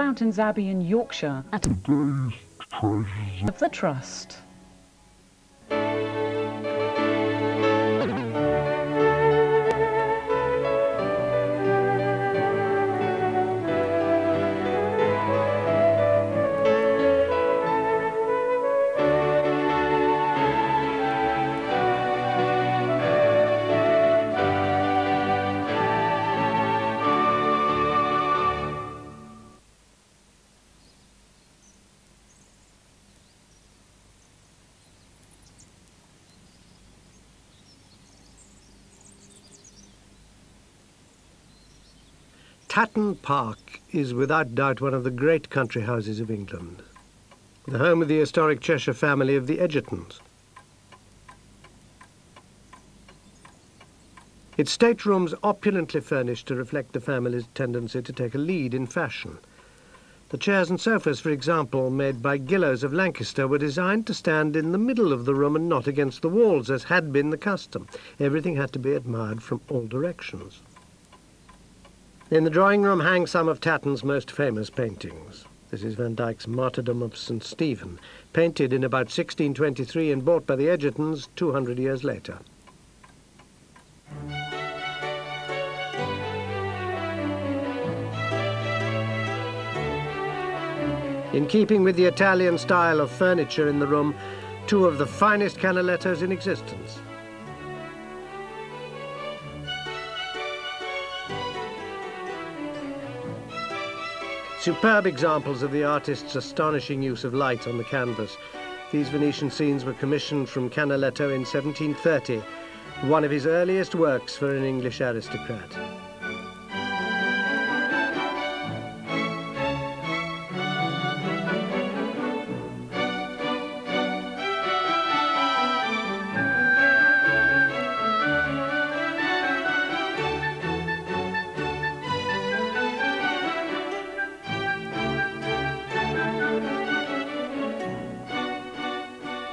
Fountains Abbey in Yorkshire at of the Trust. Tatton Park is without doubt one of the great country houses of England, the home of the historic Cheshire family of the Egertons. Its staterooms opulently furnished to reflect the family's tendency to take a lead in fashion. The chairs and sofas, for example, made by Gillows of Lancaster, were designed to stand in the middle of the room and not against the walls, as had been the custom. Everything had to be admired from all directions. In the drawing room hang some of Tatton's most famous paintings. This is Van Dyck's Martyrdom of St. Stephen, painted in about 1623 and bought by the Egertons 200 years later. In keeping with the Italian style of furniture in the room, two of the finest canalettos in existence. Superb examples of the artist's astonishing use of light on the canvas. These Venetian scenes were commissioned from Canaletto in 1730, one of his earliest works for an English aristocrat.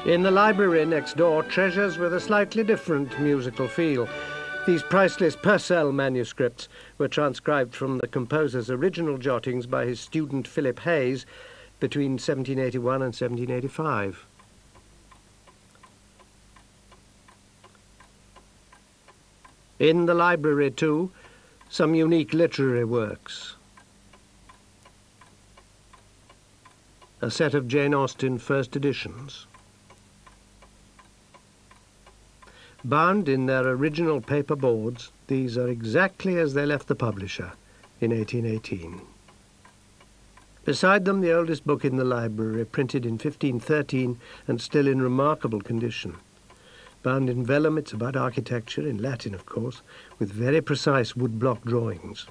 In the library next door, treasures with a slightly different musical feel. These priceless Purcell manuscripts were transcribed from the composer's original jottings by his student Philip Hayes between 1781 and 1785. In the library, too, some unique literary works. A set of Jane Austen first editions. Bound in their original paper boards, these are exactly as they left the publisher in 1818. Beside them, the oldest book in the library, printed in 1513 and still in remarkable condition. Bound in vellum, it's about architecture, in Latin of course, with very precise woodblock drawings.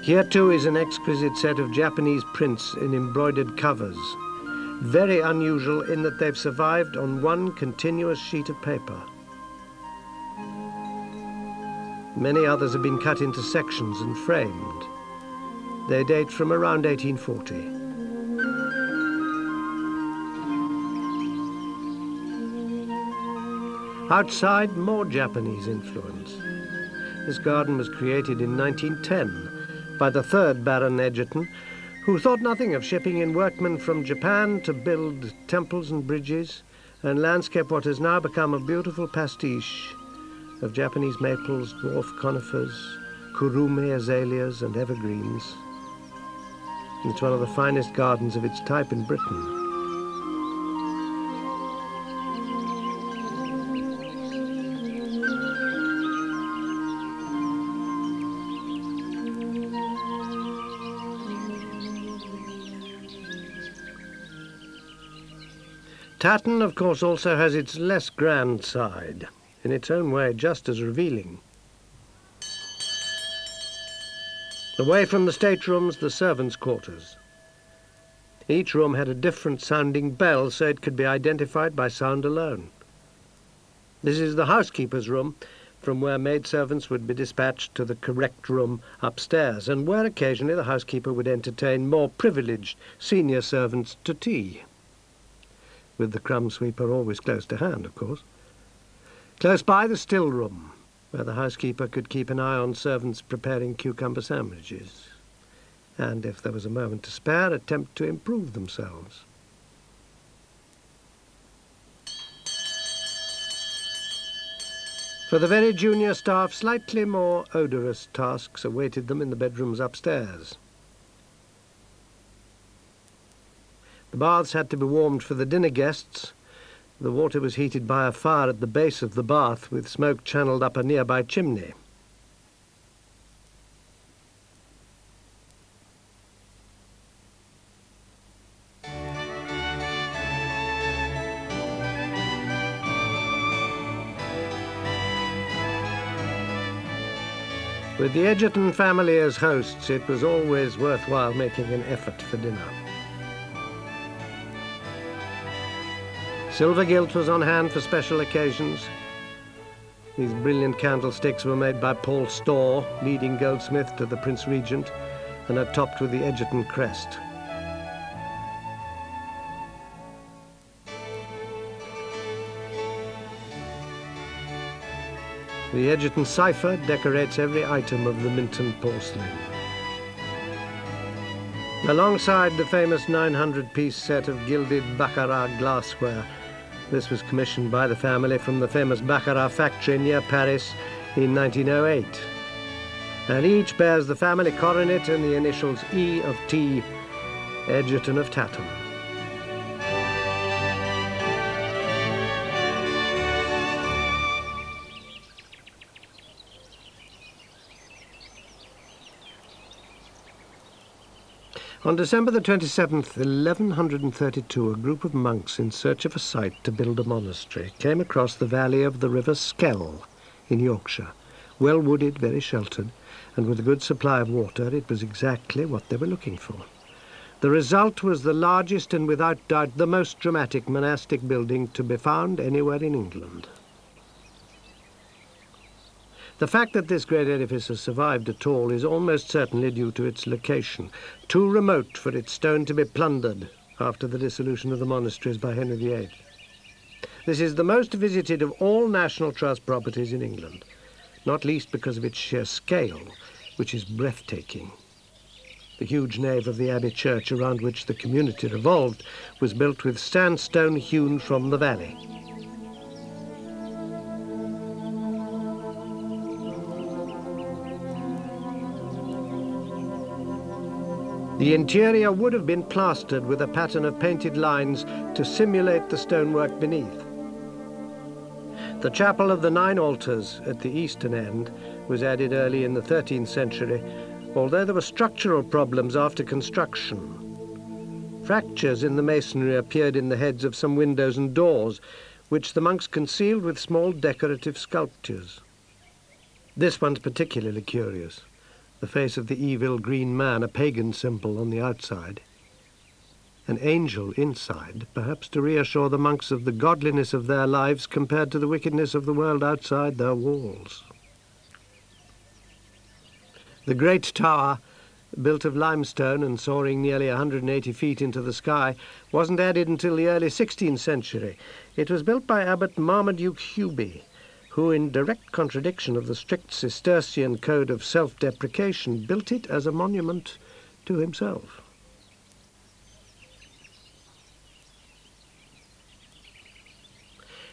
Here too is an exquisite set of Japanese prints in embroidered covers, very unusual in that they've survived on one continuous sheet of paper. Many others have been cut into sections and framed. They date from around 1840. Outside, more Japanese influence. This garden was created in 1910 by the third Baron Egerton, who thought nothing of shipping in workmen from Japan to build temples and bridges and landscape what has now become a beautiful pastiche of Japanese maples, dwarf conifers, kurume azaleas and evergreens. It's one of the finest gardens of its type in Britain. Tatton, of course, also has its less grand side, in its own way just as revealing. Away from the staterooms, the servants' quarters. Each room had a different sounding bell, so it could be identified by sound alone. This is the housekeeper's room, from where maidservants would be dispatched to the correct room upstairs, and where occasionally the housekeeper would entertain more privileged senior servants to tea, with the crumb sweeper always close to hand, of course. Close by, the still room, where the housekeeper could keep an eye on servants preparing cucumber sandwiches, and, if there was a moment to spare, attempt to improve themselves. For the very junior staff, slightly more odorous tasks awaited them in the bedrooms upstairs. The baths had to be warmed for the dinner guests. The water was heated by a fire at the base of the bath, with smoke channeled up a nearby chimney. With the Egerton family as hosts, it was always worthwhile making an effort for dinner. Silver gilt was on hand for special occasions. These brilliant candlesticks were made by Paul Storr, leading goldsmith to the Prince Regent, and are topped with the Egerton crest. The Egerton cipher decorates every item of the Minton porcelain. Alongside the famous 900-piece set of gilded baccarat glassware, this was commissioned by the family from the famous baccarat factory near Paris in 1908. And each bears the family coronet and the initials E of T, Egerton of Tatton. On December the 27th, 1132, a group of monks in search of a site to build a monastery came across the valley of the river Skell in Yorkshire. Well wooded, very sheltered, and with a good supply of water, it was exactly what they were looking for. The result was the largest and without doubt the most dramatic monastic building to be found anywhere in England. The fact that this great edifice has survived at all is almost certainly due to its location, too remote for its stone to be plundered after the dissolution of the monasteries by Henry VIII. This is the most visited of all National Trust properties in England, not least because of its sheer scale, which is breathtaking. The huge nave of the Abbey church around which the community revolved was built with sandstone hewn from the valley. The interior would have been plastered with a pattern of painted lines to simulate the stonework beneath. The chapel of the 9 altars at the eastern end was added early in the 13th century, although there were structural problems after construction. Fractures in the masonry appeared in the heads of some windows and doors, which the monks concealed with small decorative sculptures. This one's particularly curious. The face of the evil green man, a pagan symbol on the outside. An angel inside, perhaps to reassure the monks of the godliness of their lives compared to the wickedness of the world outside their walls. The great tower, built of limestone and soaring nearly 180 feet into the sky, wasn't added until the early 16th century. It was built by Abbot Marmaduke Hubie, who, in direct contradiction of the strict Cistercian code of self-deprecation, built it as a monument to himself.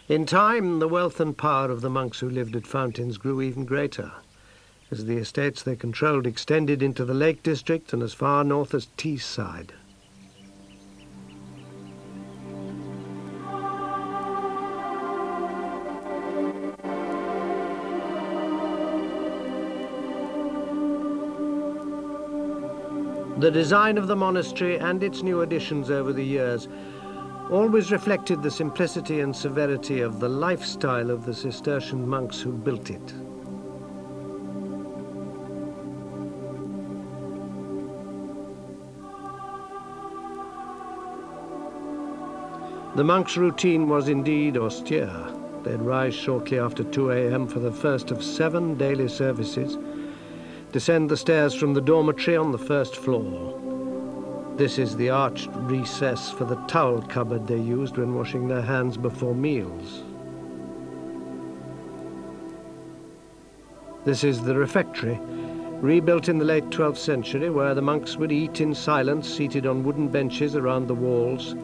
In time, the wealth and power of the monks who lived at Fountains grew even greater, as the estates they controlled extended into the Lake District and as far north as Teesside. The design of the monastery and its new additions over the years always reflected the simplicity and severity of the lifestyle of the Cistercian monks who built it. The monks' routine was indeed austere. They'd rise shortly after 2 a.m. for the first of 7 daily services, descend the stairs from the dormitory on the first floor. This is the arched recess for the towel cupboard they used when washing their hands before meals. This is the refectory, rebuilt in the late 12th century, where the monks would eat in silence, seated on wooden benches around the walls.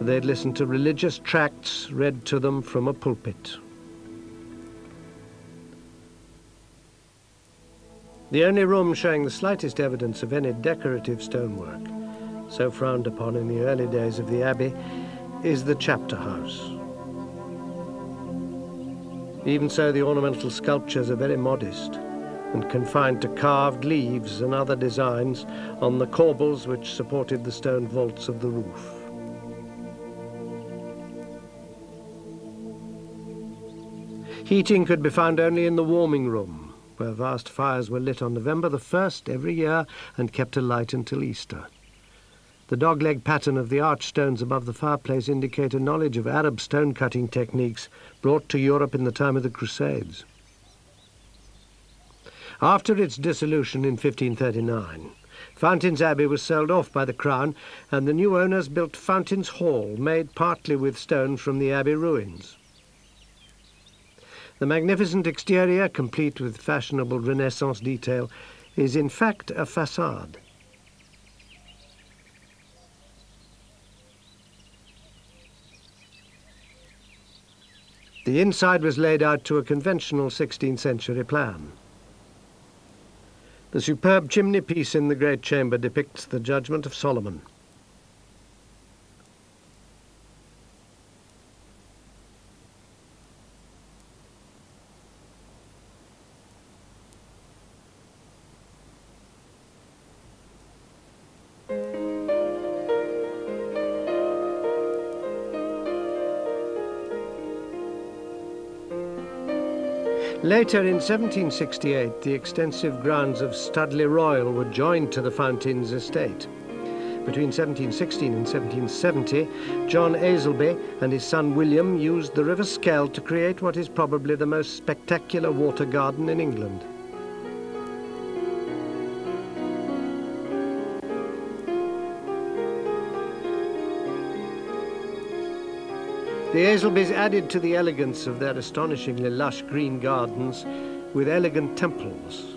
They'd listen to religious tracts read to them from a pulpit. The only room showing the slightest evidence of any decorative stonework, so frowned upon in the early days of the Abbey, is the chapter house. Even so, the ornamental sculptures are very modest and confined to carved leaves and other designs on the corbels which supported the stone vaults of the roof. Heating could be found only in the warming room, where vast fires were lit on November the 1st every year and kept alight until Easter. The dogleg pattern of the archstones above the fireplace indicate a knowledge of Arab stone-cutting techniques brought to Europe in the time of the Crusades. After its dissolution in 1539, Fountains Abbey was sold off by the Crown, and the new owners built Fountains Hall, made partly with stone from the Abbey ruins. The magnificent exterior, complete with fashionable Renaissance detail, is in fact a facade. The inside was laid out to a conventional 16th century plan. The superb chimney piece in the great chamber depicts the judgment of Solomon. Later, in 1768, the extensive grounds of Studley Royal were joined to the Fountains estate. Between 1716 and 1770, John Aselby and his son William used the River Skell to create what is probably the most spectacular water garden in England. The Aselbys added to the elegance of their astonishingly lush green gardens with elegant temples.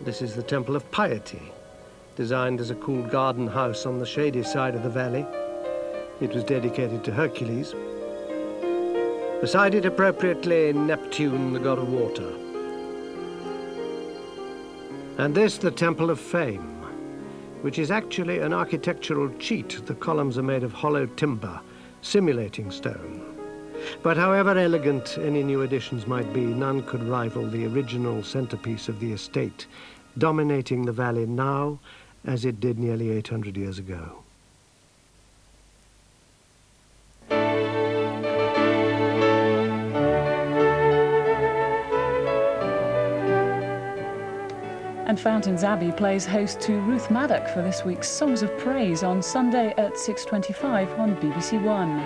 This is the Temple of Piety, designed as a cool garden house on the shady side of the valley. It was dedicated to Hercules. Beside it, appropriately, Neptune, the god of water. And this, the Temple of Fame, which is actually an architectural cheat. The columns are made of hollow timber, simulating stone. But however elegant any new additions might be, none could rival the original centerpiece of the estate, dominating the valley now as it did nearly 800 years ago. And Fountains Abbey plays host to Ruth Maddock for this week's Songs of Praise on Sunday at 6:25 on BBC One.